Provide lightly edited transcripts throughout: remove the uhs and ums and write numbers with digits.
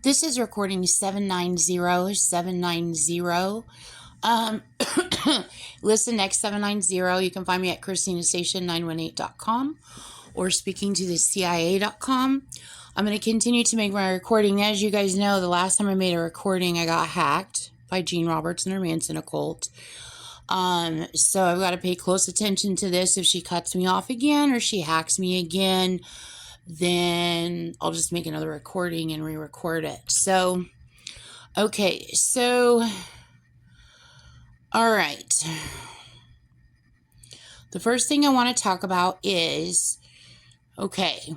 This is recording 790. Listen next 790. You can find me at ChristinaStation918.com or speakingtothecia.com. I'm going to continue to make my recording. As you guys know, the last time I made a recording, I got hacked by Gene Roberts and her Manson occult. So I've got to pay close attention to this. If she cuts me off again or she hacks me again, then I'll just make another recording and re-record it. So, okay, so, all right. The first thing I want to talk about is, okay,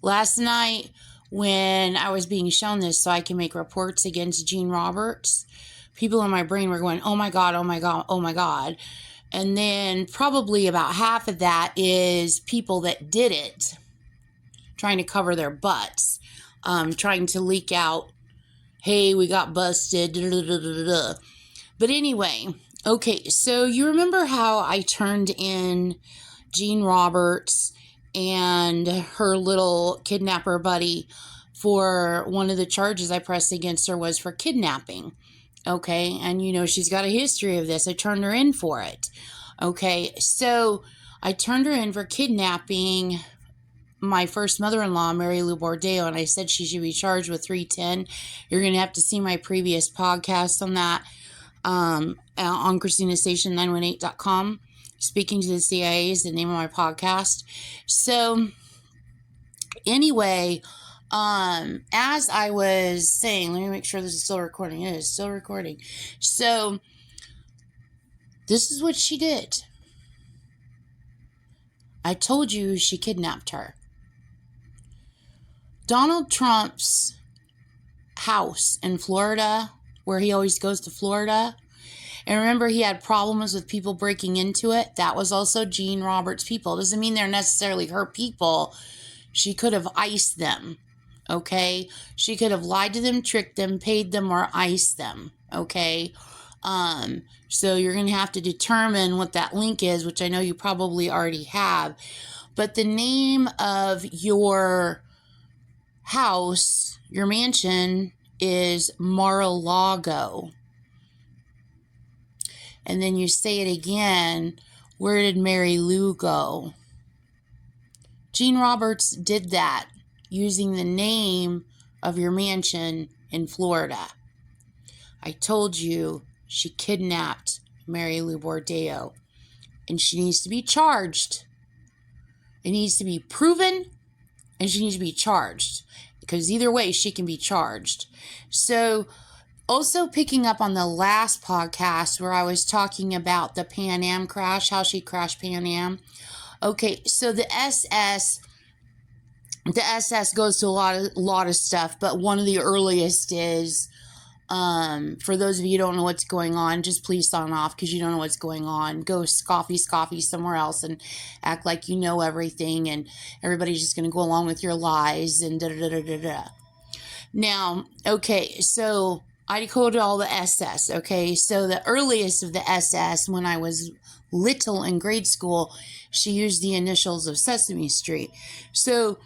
last night when I was being shown this so I can make reports against Gene Roberts, people in my brain were going, oh my God, oh my God, oh my God. And then probably about half of that is people that did it, trying to cover their butts, trying to leak out, hey, we got busted, da, da, da, da, da. But anyway, okay, so you remember how I turned in Gene Roberts and her little kidnapper buddy for one of the charges I pressed against her was for kidnapping. Okay, and you know, she's got a history of this. I turned her in for it. Okay, so I turned her in for kidnapping my first mother-in-law, Mary Lou Bordeo, and I said she should be charged with 310. You're going to have to see my previous podcast on that on ChristinaStation918.com. Speaking to the CIA is the name of my podcast. So anyway, as I was saying, let me make sure this is still recording. It is still recording. So, this is what she did. I told you she kidnapped her. Donald Trump's house in Florida, where he always goes to Florida, and remember he had problems with people breaking into it, that was also Gene Roberts' people. It doesn't mean they're necessarily her people. She could have iced them. Okay, she could have lied to them, tricked them, paid them, or iced them. Okay, so you're going to have to determine what that link is, which I know you probably already have. But the name of your house, your mansion, is Mar-a-Lago. And then you say it again, where did Mary Lou go? Gene Roberts did that using the name of your mansion in Florida. I told you she kidnapped Mary Lou Bordeo, and she needs to be charged. It needs to be proven, and she needs to be charged, because either way she can be charged. So, also picking up on the last podcast where I was talking about the Pan Am crash, how she crashed Pan Am. Okay, so the SS goes to a lot of stuff, but one of the earliest is, for those of you who don't know what's going on, just please sign off because you don't know what's going on. Go scoffy somewhere else and act like you know everything, and everybody's just going to go along with your lies and da-da-da-da-da-da. Now, okay, so I decoded all the SS, okay? So the earliest of the SS, when I was little in grade school, she used the initials of Sesame Street. So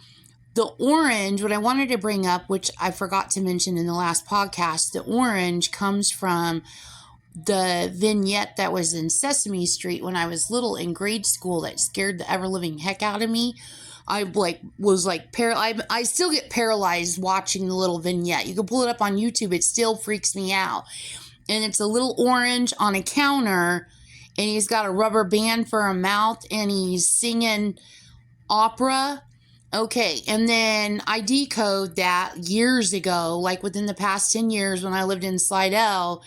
the orange, what I wanted to bring up, which I forgot to mention in the last podcast, the orange comes from the vignette that was in Sesame Street when I was little in grade school that scared the ever-living heck out of me. I I still get paralyzed watching the little vignette. You can pull it up on YouTube. It still freaks me out. And it's a little orange on a counter, and he's got a rubber band for a mouth, and he's singing opera. Okay, and then I decode that years ago, like within the past 10 years when I lived in Slidell,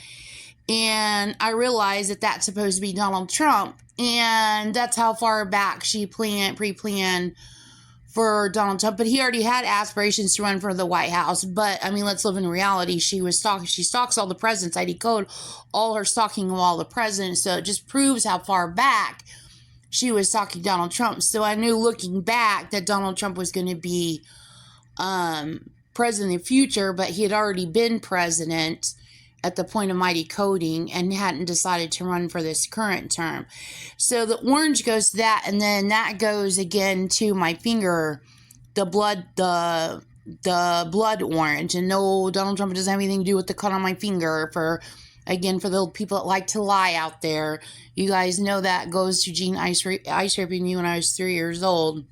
and I realized that that's supposed to be Donald Trump, and that's how far back she pre-planned for Donald Trump. But he already had aspirations to run for the White House. But I mean, let's live in reality. She stalks all the presidents. I decode all her stalking of all the presidents, so it just proves how far back she was stalking Donald Trump. So I knew looking back that Donald Trump was going to be president in the future, but he had already been president at the point of my decoding and hadn't decided to run for this current term. So the orange goes to that, and then that goes again to my finger, the blood, the the blood orange. And no, Donald Trump doesn't have anything to do with the cut on my finger. For the people that like to lie out there, you guys know that goes to Gene ice raping me when I was 3 years old.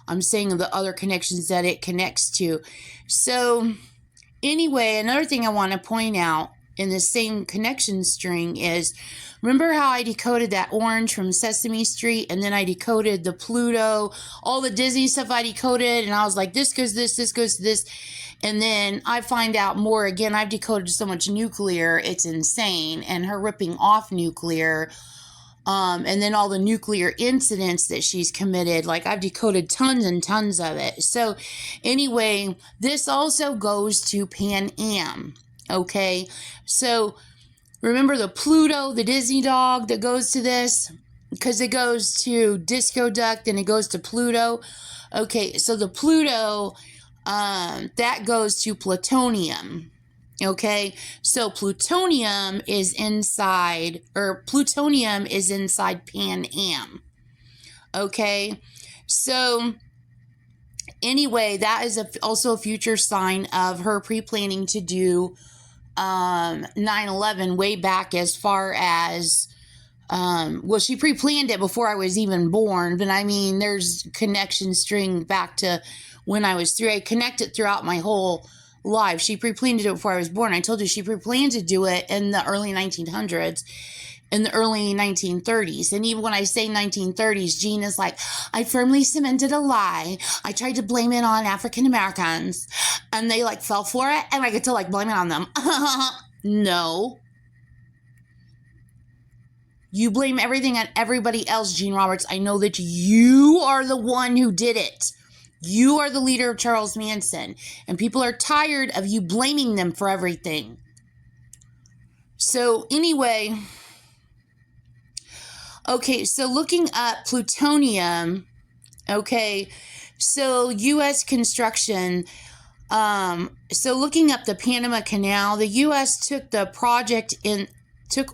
I'm saying the other connections that it connects to. So anyway, another thing I want to point out in the same connection string is, remember how I decoded that orange from Sesame Street, and then I decoded the Pluto, all the Disney stuff I decoded, and I was like, this goes to this goes to this, and then I find out more. Again, I've decoded so much nuclear, it's insane, and her ripping off nuclear, and then all the nuclear incidents that she's committed, like I've decoded tons and tons of it. So anyway, this also goes to Pan Am, okay? So remember the Pluto, the Disney dog that goes to this? Because it goes to Disco Duck, and it goes to Pluto. Okay, so the Pluto, that goes to plutonium. Okay, so plutonium is inside Pan Am. Okay, so anyway, that is also a future sign of her pre-planning to do 9/11 way back, as far as well, she pre-planned it before I was even born, but I mean, there's connection string back to when I was 3. I connect it throughout my whole life. She pre-planned to do it before I was born. I told you she pre-planned to do it in the early 1900s, in the early 1930s. And even when I say 1930s, Jean is like, I firmly cemented a lie. I tried to blame it on African Americans, and they like fell for it, and I get to like blame it on them. No. You blame everything on everybody else, Gene Roberts. I know that you are the one who did it. You are the leader of Charles Manson, and people are tired of you blaming them for everything. So anyway, okay, so looking up plutonium, okay, so U.S. construction, so looking up the Panama Canal, the U.S. took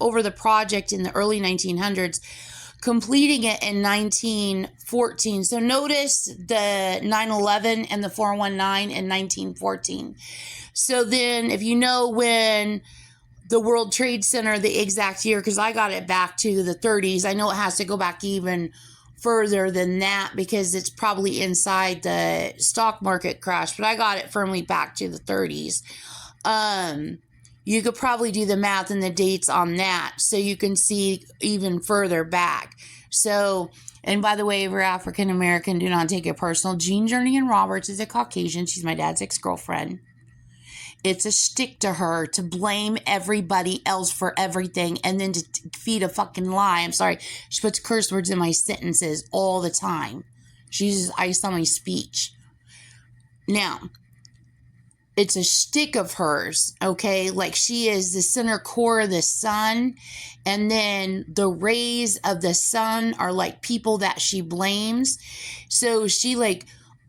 over the project in the early 1900s, completing it in 1914. So notice the 9/11 and the 419 in 1914. So then if you know when the World Trade Center, the exact year, because I got it back to the 30s. I know it has to go back even further than that because it's probably inside the stock market crash, but I got it firmly back to the 30s. You could probably do the math and the dates on that so you can see even further back. So, and by the way, if you're African American, do not take it personal. Jean Jernigan Roberts is a Caucasian. She's my dad's ex-girlfriend. It's a shtick to her to blame everybody else for everything and then to feed a fucking lie. I'm sorry. She puts curse words in my sentences all the time. She uses ice on my speech. Now, it's a shtick of hers, okay? Like she is the center core of the sun, and then the rays of the sun are like people that she blames. So she like,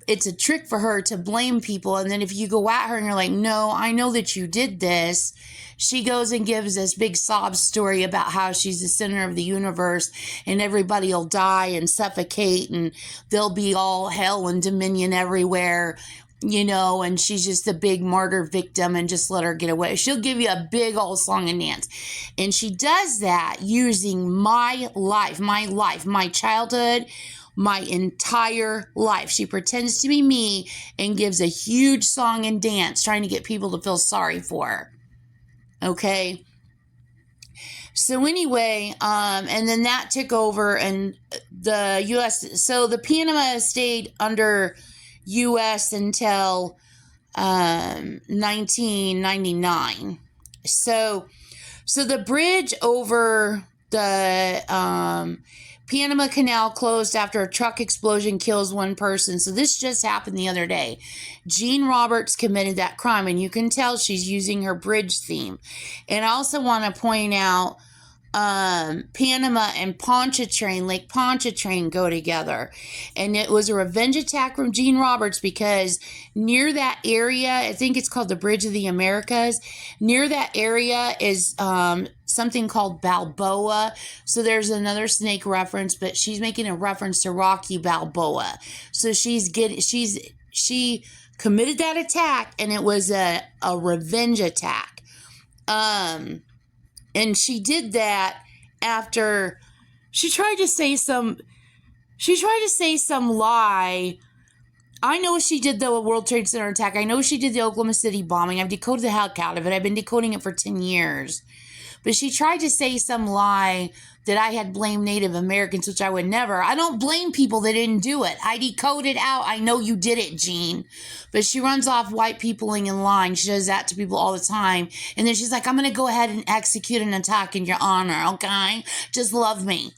it's a trick for her to blame people, and then if you go at her and you're like, no, I know that you did this, she goes and gives this big sob story about how she's the center of the universe and everybody will die and suffocate and there'll be all hell and dominion everywhere, you know, and she's just a big martyr victim and just let her get away. She'll give you a big old song and dance. And she does that using my life, my childhood, my entire life. She pretends to be me and gives a huge song and dance trying to get people to feel sorry for her. Okay? So anyway, and then that took over and the U.S., so the Panama stayed under U.S. until 1999. So the bridge over the Panama Canal closed after a truck explosion kills one person. So this just happened the other day. Jean Roberts committed that crime, and you can tell she's using her bridge theme. And I also want to point out Panama and Pontchartrain, Lake Pontchartrain go together. And it was a revenge attack from Jean Roberts because near that area, I think it's called the Bridge of the Americas, near that area is something called Balboa. So there's another snake reference, but she's making a reference to Rocky Balboa. So she committed that attack, and it was a revenge attack. And she did that after she tried to say some lie. I know she did the World Trade Center attack. I know she did the Oklahoma City bombing. I've decoded the heck out of it. I've been decoding it for 10 years. But she tried to say some lie that I had blamed Native Americans, which I would never. I don't blame people that didn't do it. I decoded out. I know you did it, Jean. But she runs off white peopling and lying. She does that to people all the time. And then she's like, I'm going to go ahead and execute an attack in your honor, okay? Just love me.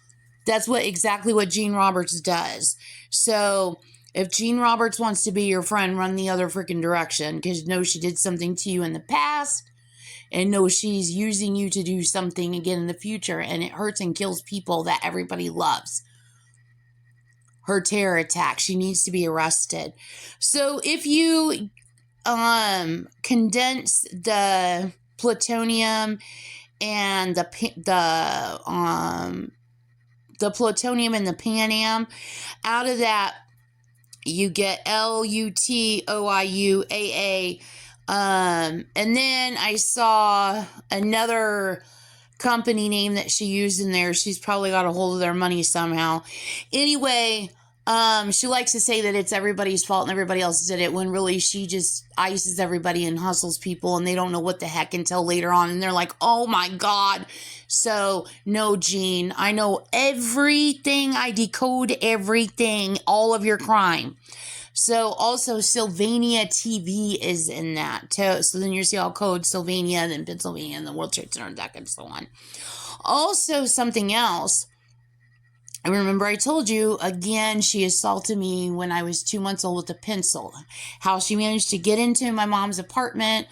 That's exactly what Jean Roberts does. So if Jean Roberts wants to be your friend, run the other freaking direction, because know she did something to you in the past and know she's using you to do something again in the future, and it hurts and kills people that everybody loves. Her terror attack, she needs to be arrested. So if you condense the plutonium and the plutonium and the Pan Am, out of that you get LUTOIUAA. And then I saw another company name that she used in there. She's probably got a hold of their money somehow. Anyway, she likes to say that it's everybody's fault and everybody else did it, when really she just ices everybody and hustles people, and they don't know what the heck until later on, and they're like, oh my God. So no, Jean, I know everything. I decode everything, all of your crime. So also Sylvania TV is in that too. So then you see all code Sylvania and then Pennsylvania and the World Trade Center attack and so on. Also something else. I remember I told you, again, she assaulted me when I was 2 months old with a pencil. How she managed to get into my mom's apartment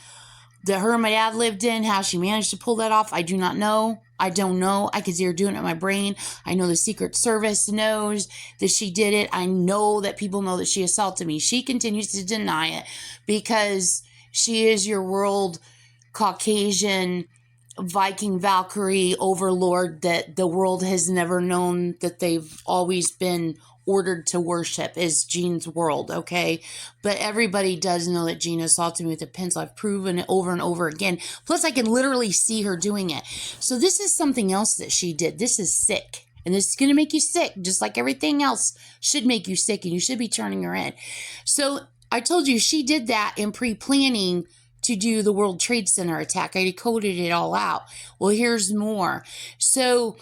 that her and my dad lived in, how she managed to pull that off, I do not know. I don't know. I could see her doing it in my brain. I know the Secret Service knows that she did it. I know that people know that she assaulted me. She continues to deny it because she is your world Caucasian Viking Valkyrie overlord that the world has never known, that they've always been ordered to worship, is Jean's world, okay? But everybody does know that Jean assaulted me with a pencil. I've proven it over and over again. Plus, I can literally see her doing it. So this is something else that she did. This is sick. And this is going to make you sick, just like everything else should make you sick, and you should be turning her in. So I told you she did that in pre-planning to do the World Trade Center attack. I decoded it all out. Well, here's more. So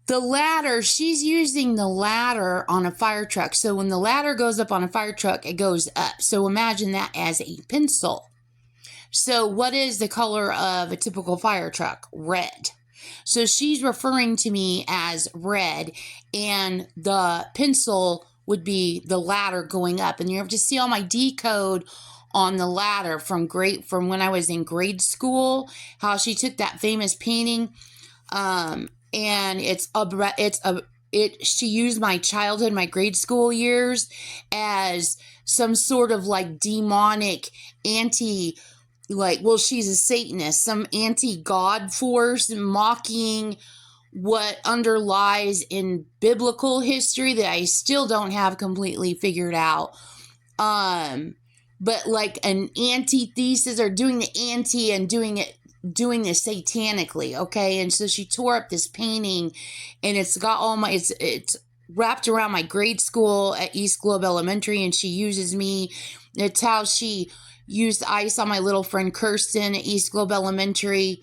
the ladder, she's using the ladder on a fire truck. So when the ladder goes up on a fire truck, it goes up. So imagine that as a pencil. So what is the color of a typical fire truck? Red. So she's referring to me as red, and the pencil would be the ladder going up. And you have to see all my decode on the ladder from when I was in grade school, how she took that famous painting, and she used my childhood, my grade school years as some sort of like demonic she's a Satanist, some anti-God force mocking what underlies in biblical history that I still don't have completely figured out. But like an antithesis, or doing the anti and doing this satanically, okay? And so she tore up this painting, and it's got all my, it's wrapped around my grade school at East Globe Elementary, and she uses me. It's how she used ice on my little friend Kirsten at East Globe Elementary.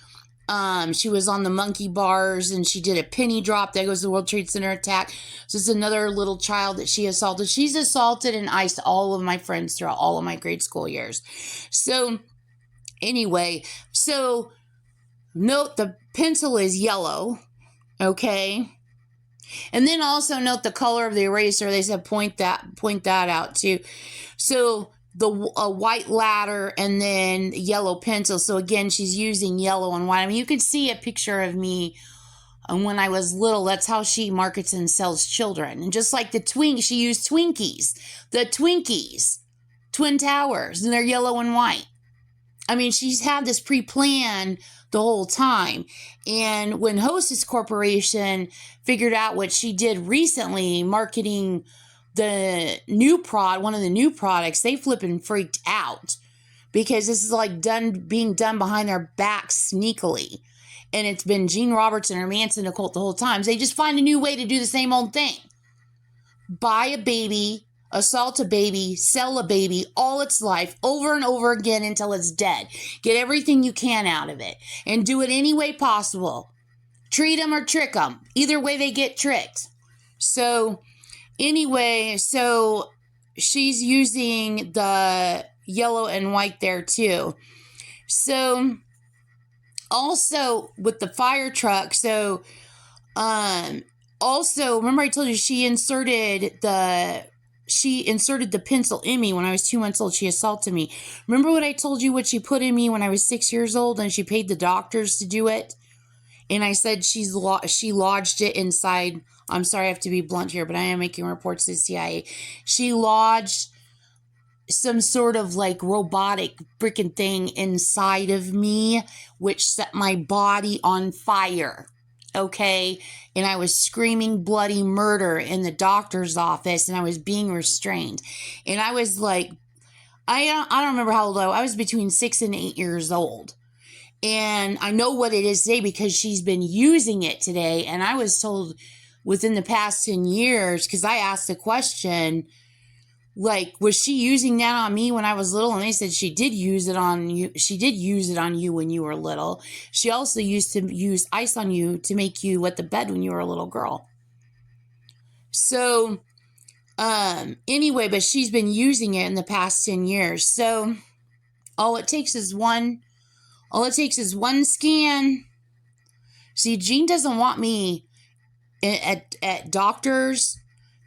She was on the monkey bars, and she did a penny drop. That goes to the World Trade Center attack. So it's another little child that she assaulted. She's assaulted and iced all of my friends throughout all of my grade school years. So anyway, so note the pencil is yellow, okay? And then also note the color of the eraser. They said point that out too. So a white ladder and then yellow pencil. So again, she's using yellow and white. I mean, you could see a picture of me when I was little. That's how she markets and sells children. And just like she used Twinkies. The Twinkies, Twin Towers, and they're yellow and white. I mean, she's had this pre-planned the whole time. And when Hostess Corporation figured out what she did recently, marketing one of the new products, they flipping freaked out because this is like being done behind their backs sneakily. And it's been Gene Robertson or Manson occult the whole time. So they just find a new way to do the same old thing. Buy a baby, assault a baby, sell a baby all its life over and over again until it's dead. Get everything you can out of it and do it any way possible. Treat them or trick them. Either way, they get tricked. So anyway, so she's using the yellow and white there too. So also with the fire truck, so also remember I told you she inserted the pencil in me when I was 2 months old. She assaulted me. Remember what I told you, what she put in me when I was 6 years old and she paid the doctors to do it? And I said she lodged it inside. I'm sorry I have to be blunt here, but I am making reports to the CIA. She lodged some sort of like robotic freaking thing inside of me, which set my body on fire. Okay. And I was screaming bloody murder in the doctor's office and I was being restrained. And I was like, I don't remember how old I was between 6 and 8 years old. And I know what it is today because she's been using it today. And I was told within the past 10 years, because I asked the question, like, was she using that on me when I was little? And they said she did use it on you. She did use it on you when you were little. She also used to use ice on you to make you wet the bed when you were a little girl. So, anyway, but she's been using it in the past 10 years. So all it takes is one scan. See, Jean doesn't want me at doctors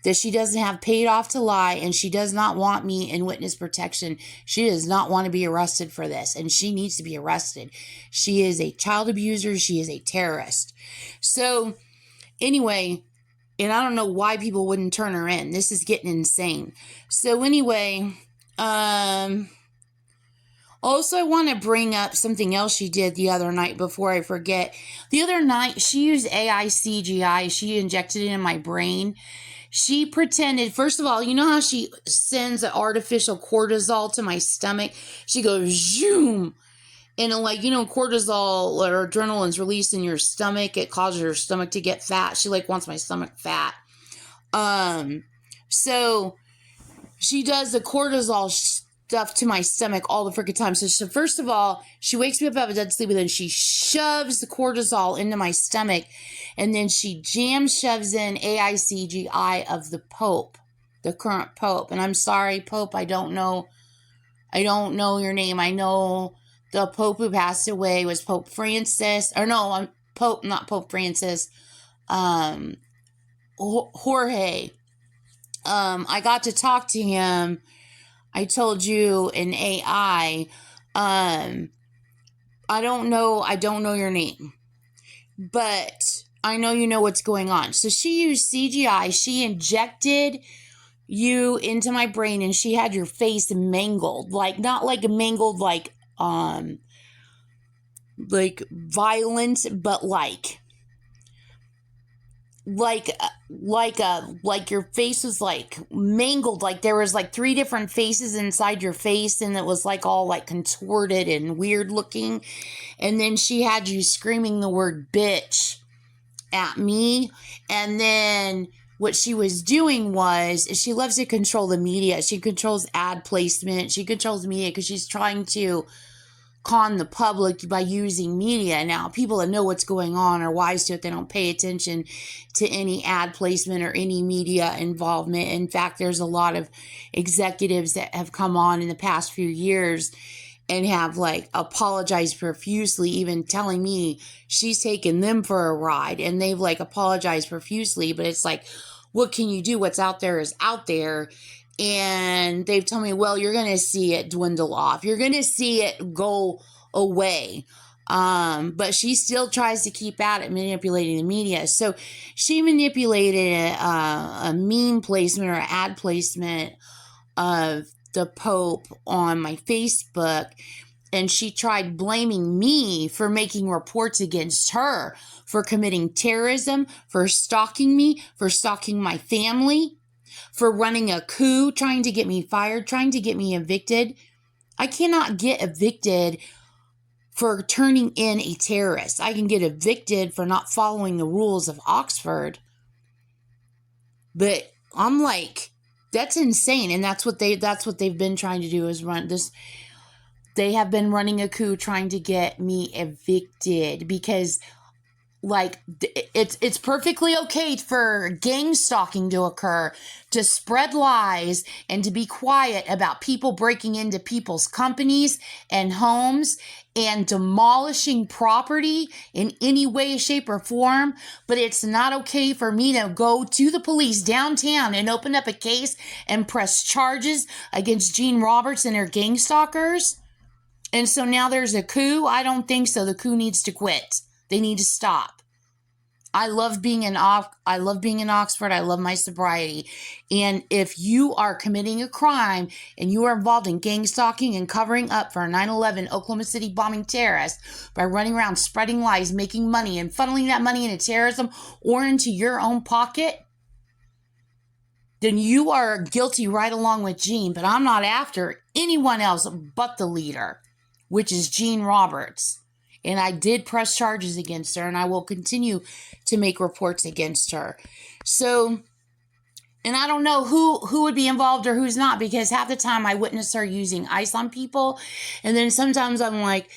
that she doesn't have paid off to lie, and she does not want me in witness protection. She does not want to be arrested for this, and she needs to be arrested. She is a child abuser. She is a terrorist. So anyway, and I don't know why people wouldn't turn her in. This is getting insane. So anyway, also, I want to bring up something else she did the other night before I forget. The other night, she used AI CGI. She injected it in my brain. She pretended, first of all, you know how she sends an artificial cortisol to my stomach? She goes, zoom. And like, you know, cortisol or adrenaline's released in your stomach. It causes your stomach to get fat. She like wants my stomach fat. So she does the cortisol stuff to my stomach all the freaking time. So first of all, she wakes me up out of dead sleep and then she shoves the cortisol into my stomach. And then she shoves in AI CGI of the Pope, the current Pope. And I'm sorry, Pope, I don't know your name. I know the Pope who passed away was Pope Francis. Or no, not Pope Francis. Jorge. I got to talk to him. I told you in AI. I don't know your name. But I know you know what's going on. So she used CGI. She injected you into my brain and she had your face mangled. Like, not like mangled like violent, but like your face was like mangled, like there was like 3 different faces inside your face and it was like all like contorted and weird looking. And then she had you screaming the word bitch at me. And then what she was doing was she loves to control the media. She controls ad placement. She controls media because she's trying to con the public by using media. Now, people that know what's going on are wise to it. They don't pay attention to any ad placement or any media involvement. In fact, there's a lot of executives that have come on in the past few years and have like apologized profusely, even telling me she's taken them for a ride and they've like apologized profusely. But it's like, what can you do? What's out there is out there. And they've told me, well, you're going to see it dwindle off. You're going to see it go away. But she still tries to keep at it, manipulating the media. So she manipulated a meme placement or ad placement of the Pope on my Facebook. And she tried blaming me for making reports against her, for committing terrorism, for stalking me, for stalking my family. for running a coup, trying to get me fired, trying to get me evicted. I cannot get evicted for turning in a terrorist. I can get evicted for not following the rules of Oxford. But I'm like, that's insane. And that's what they've been trying to do, is run this. They have been running a coup trying to get me evicted because, like, it's perfectly okay for gang stalking to occur, to spread lies and to be quiet about people breaking into people's companies and homes and demolishing property in any way, shape, or form. But it's not okay for me to go to the police downtown and open up a case and press charges against Gene Roberts and her gang stalkers. And so now there's a coup? I don't think so. The coup needs to quit. They need to stop. I love being in Oxford. I love my sobriety. And if you are committing a crime and you are involved in gang stalking and covering up for a 9/11 Oklahoma City bombing terrorist by running around spreading lies, making money, and funneling that money into terrorism or into your own pocket, then you are guilty right along with Gene. But I'm not after anyone else but the leader, which is Gene Roberts. And I did press charges against her, and I will continue to make reports against her. So, and I don't know who would be involved or who's not, because half the time I witness her using ice on people. And then sometimes I'm like,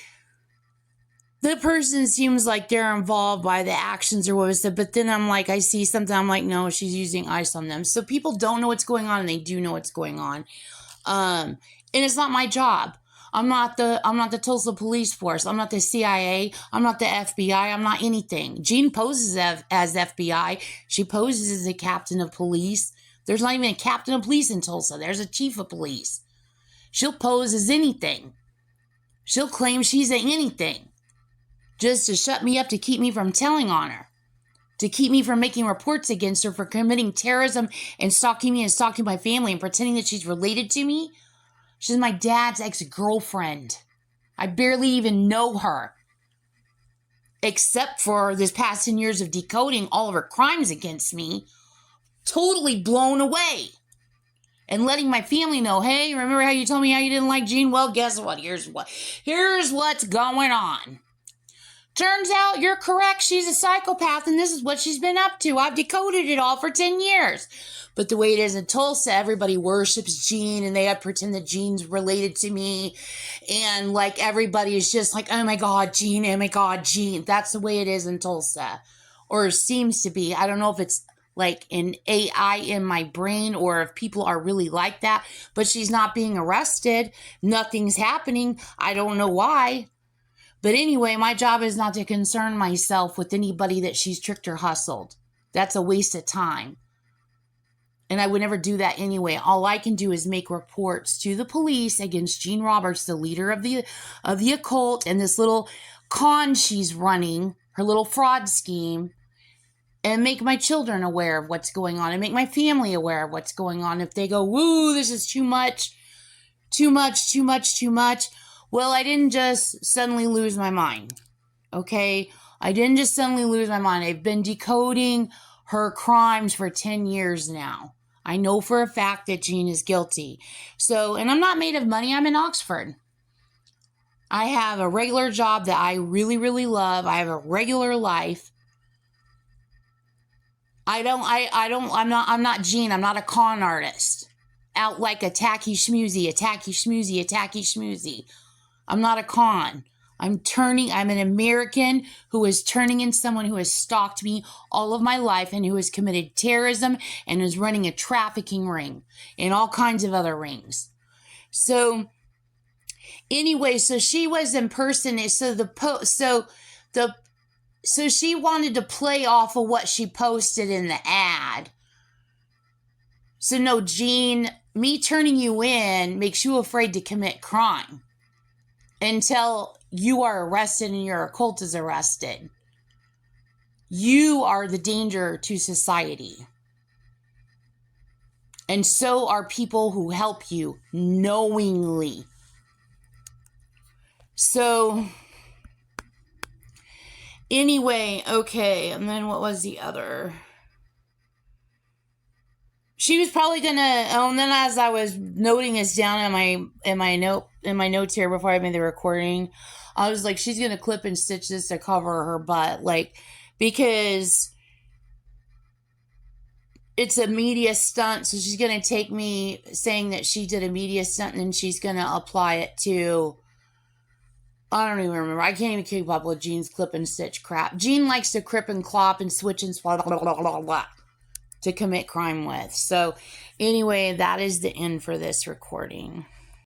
the person seems like they're involved by the actions or what was said. But then I'm like, I see something, I'm like, no, she's using ice on them. So people don't know what's going on, and they do know what's going on. And it's not my job. I'm not the Tulsa Police Force. I'm not the CIA. I'm not the FBI. I'm not anything. Jean poses as FBI. She poses as a captain of police. There's not even a captain of police in Tulsa. There's a chief of police. She'll pose as anything. She'll claim she's anything just to shut me up, to keep me from telling on her, to keep me from making reports against her for committing terrorism and stalking me and stalking my family and pretending that she's related to me. She's my dad's ex-girlfriend. I barely even know her, except for this past 10 years of decoding all of her crimes against me. Totally blown away. And letting my family know, hey, remember how you told me how you didn't like Gene? Well, guess what? Here's what's going on. Turns out you're correct. She's a psychopath, and this is what she's been up to. I've decoded it all for 10 years. But the way it is in Tulsa, everybody worships Gene, and they pretend that Gene's related to me. And, like, everybody is just like, oh, my God, Gene, oh, my God, Gene. That's the way it is in Tulsa. Or seems to be. I don't know if it's, like, an AI in my brain or if people are really like that. But she's not being arrested. Nothing's happening. I don't know why. But anyway, my job is not to concern myself with anybody that she's tricked or hustled. That's a waste of time. And I would never do that anyway. All I can do is make reports to the police against Gene Roberts, the leader of the occult, and this little con she's running, her little fraud scheme, and make my children aware of what's going on and make my family aware of what's going on. If they go, woo, this is too much, too much, too much, too much. Well, I didn't just suddenly lose my mind, okay? I didn't just suddenly lose my mind. I've been decoding her crimes for 10 years now. I know for a fact that Gene is guilty. So, and I'm not made of money. I'm in Oxford. I have a regular job that I really, really love. I have a regular life. I'm not Gene. I'm not a con artist. Out like a tacky schmoozy. I'm not a con. I'm an American who is turning in someone who has stalked me all of my life and who has committed terrorism and is running a trafficking ring and all kinds of other rings. So anyway, so she was impersonating. So she wanted to play off of what she posted in the ad. So no, Gene, me turning you in makes you afraid to commit crime until you are arrested and your occult is arrested. You are the danger to society. And so are people who help you knowingly. So, anyway, okay, and then what was the other? She was probably gonna. Oh, and then as I was noting this down in my notes here before I made the recording, I was like, she's gonna clip and stitch this to cover her butt, like, because it's a media stunt. So she's gonna take me saying that she did a media stunt, and then she's gonna apply it to. I don't even remember. I can't even keep up with Jean's clip and stitch crap. Jean likes to crip and clop and switch and blah blah blah blah blah to commit crime with. So anyway, that is the end for this recording.